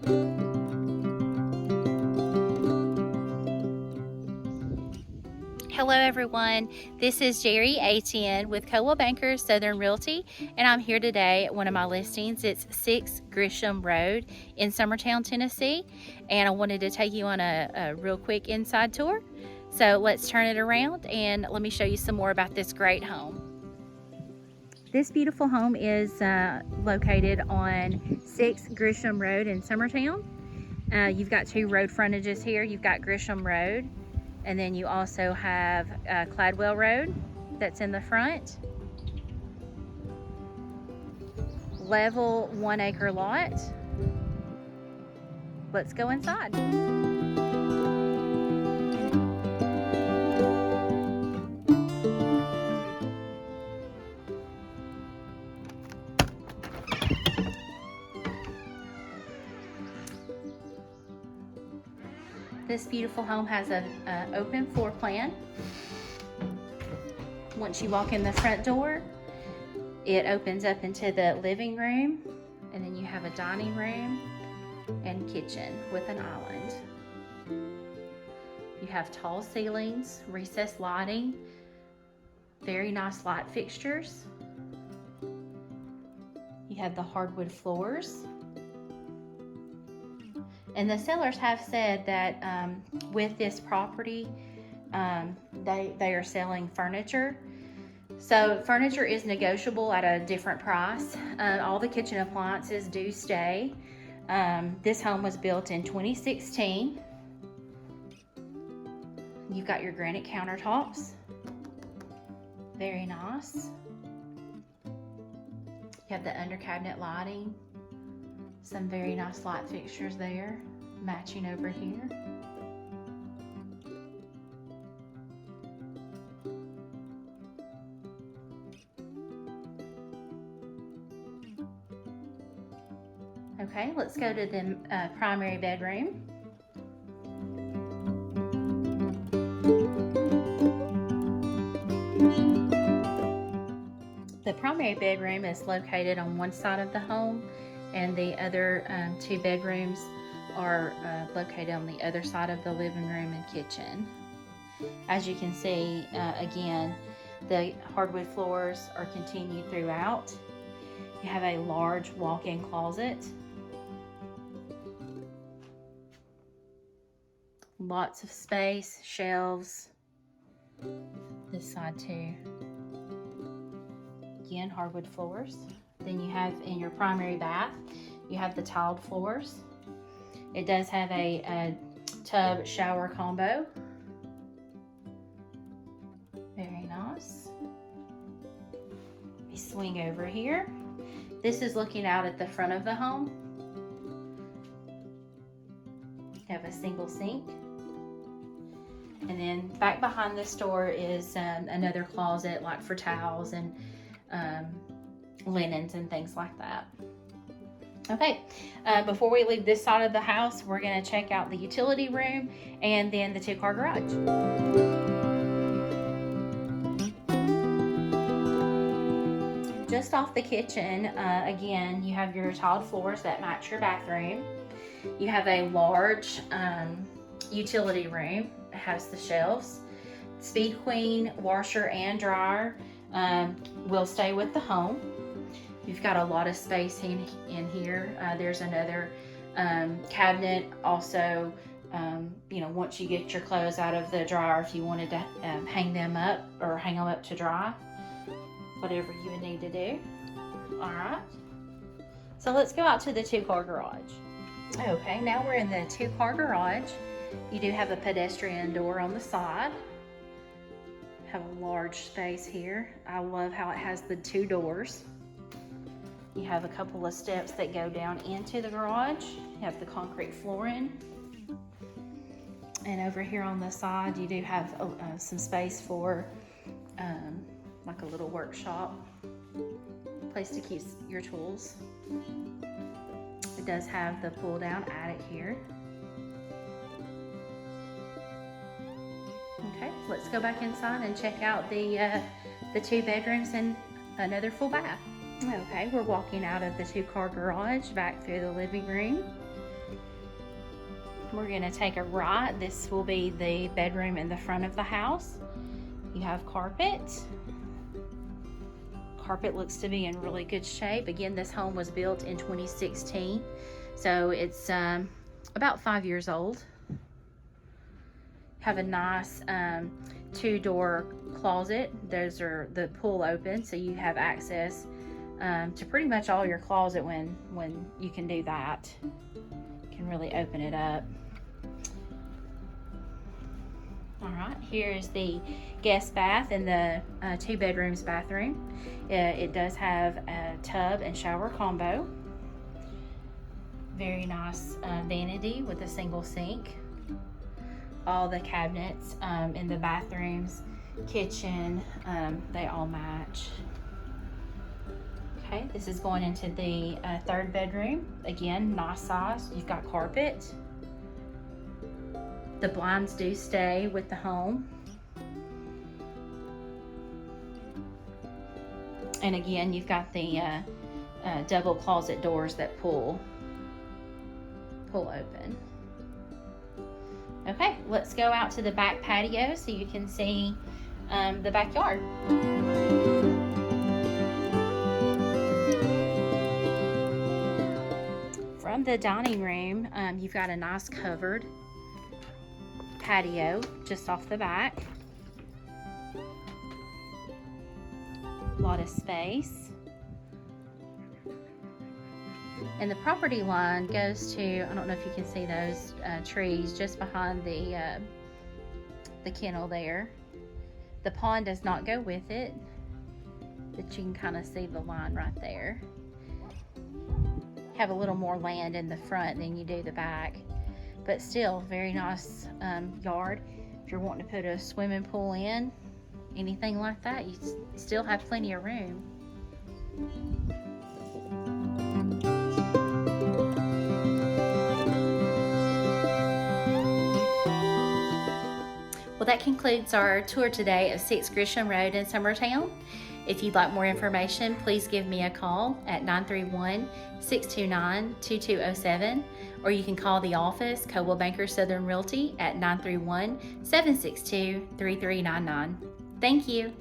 Hello everyone, this is Jerri Etienne with Coldwell Bankers Southern Realty, and I'm here today at one of my listings. It's 6 Grisham Road in Summertown, Tennessee, and I wanted to take you on a real quick inside tour. So let's turn it around and let me show you some more about this great home. This beautiful home is located on 6 Grisham Road in Summertown. You've got 2 road frontages here. You've got Grisham Road, and then you also have Coldwell Road that's in the front. Level 1 acre lot. Let's go inside. This beautiful home has an open floor plan. Once you walk in the front door, it opens up into the living room, and then you have a dining room and kitchen with an island. You have tall ceilings, recessed lighting, very nice light fixtures. You have the hardwood floors. And the sellers have said that with this property, they are selling furniture. So furniture is negotiable at a different price. All the kitchen appliances do stay. This home was built in 2016. You've got your granite countertops. Very nice. You have the under cabinet lighting. Some very nice light fixtures there, matching over here. Okay, let's go to the primary bedroom. The primary bedroom is located on one side of the home, and the other 2 bedrooms are located on the other side of the living room and kitchen. As you can see, again, the hardwood floors are continued throughout. You have a large walk-in closet. Lots of space, shelves. This side too. Again, hardwood floors. Then you have in your primary bath, you have the tiled floors. It does have a tub shower combo. Very nice. We swing over here. This is looking out at the front of the home. You have a single sink. And then back behind this door is another closet, like for towels and linens and things like that. Okay, before we leave this side of the house, we're going to check out the utility room and then the 2-car garage. Just off the kitchen, again, you have your tiled floors that match your bathroom. You have a large utility room. It has the shelves. SpeedQueen Washer and dryer will stay with the home. You've got a lot of space in here. There's another cabinet also. Once you get your clothes out of the dryer, if you wanted to hang them up or hang them up to dry, whatever you would need to do. All right. So let's go out to the 2-car garage. Okay, now we're in the 2-car garage. You do have a pedestrian door on the side. Have a large space here. I love how it has the 2 doors. You have a couple of steps that go down into the garage. You have the concrete flooring. And over here on the side, you do have some space for like a little workshop, place to keep your tools. It does have the pull down attic here. Okay, let's go back inside and check out the 2 bedrooms and another full bath. Okay, we're walking out of the 2-car garage back through the living room. we're gonna take a right. This will be the bedroom in the front of the house. You have carpet. Carpet looks to be in really good shape. Again, this home was built in 2016, so it's about 5 years old. Have a nice 2-door closet. Those are the pull open, so you have access to pretty much all your closet when you can do that. You can really open it up. All right, here's the guest bath in the 2 bedrooms bathroom. It does have a tub and shower combo. Very nice vanity with a single sink. All the cabinets in the bathrooms, kitchen, they all match. Okay, this is going into the 3rd bedroom. Again, nice size. You've got carpet. The blinds do stay with the home. And again, you've got the double closet doors that pull open. Okay, let's go out to the back patio so you can see the backyard. From the dining room, you've got a nice covered patio just off the back. A lot of space. And the property line goes to, I don't know if you can see those trees just behind the kennel there. The pond does not go with it, but you can kind of see the line right there. Have a little more land in the front than you do the back, but still very nice yard. If you're wanting to put a swimming pool in, anything like that, you still have plenty of room. Well, that concludes our tour today of 6 Grisham Road in Summertown. If you'd like more information, please give me a call at 931-629-2207, or you can call the office, Coldwell Banker Southern Realty, at 931-762-3399. Thank you.